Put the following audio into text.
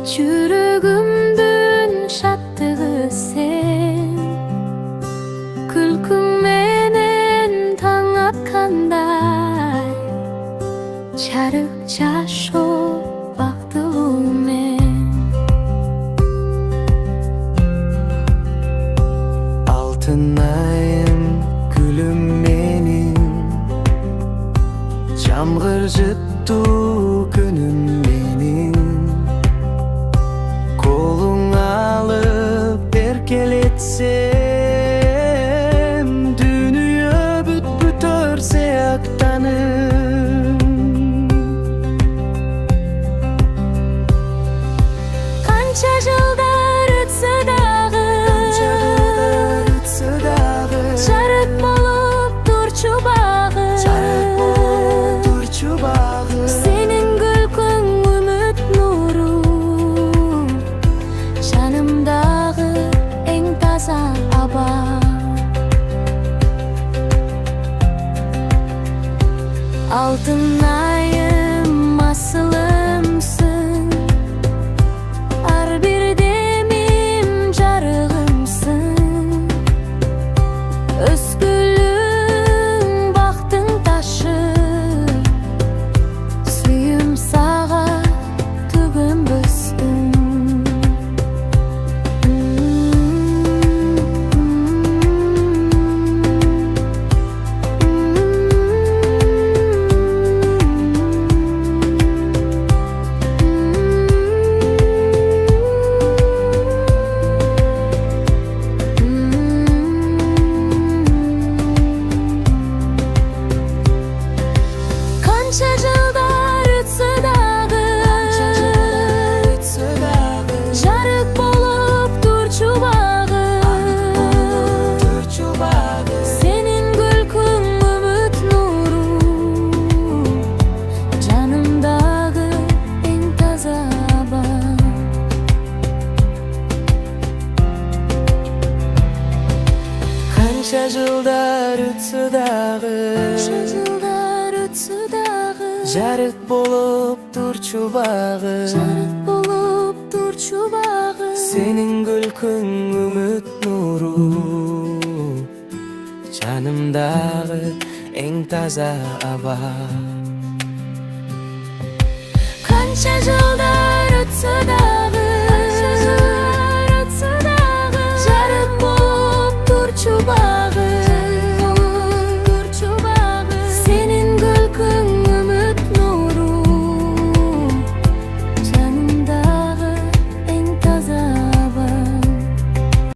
Жүрөгүмдүн шаттыгы сен, күлкүң менен таң аткандай, жарык жашоо бактылуу мен. Алтын айым гүлүм менин, жамгыр жыттуу күнүм менин, колуң алып эркелетсем, дүйнө бүт өрсе актанып. Канча жылдар өтсө дагы, жарык болуп турчу багы, сенин күлкүң үмүт нуру, жанымдагы эң таза аба. Алтын айым асылымсың, ар бир демим жарыгымсың, өскүлүң бактың ташы, сүйүм сага түгөнбөстүн. Канча жылдар өтсө дагы, жарык болуп турчу багы, сенин күлкүң үмүт нуру, жанымдагы эң таза аба. Канча жылдар өтсө дагы, жарык болуп турчу багы, сенин күлкүң үмүт нуру, жанымдагы эң таза аба. Канча жылдар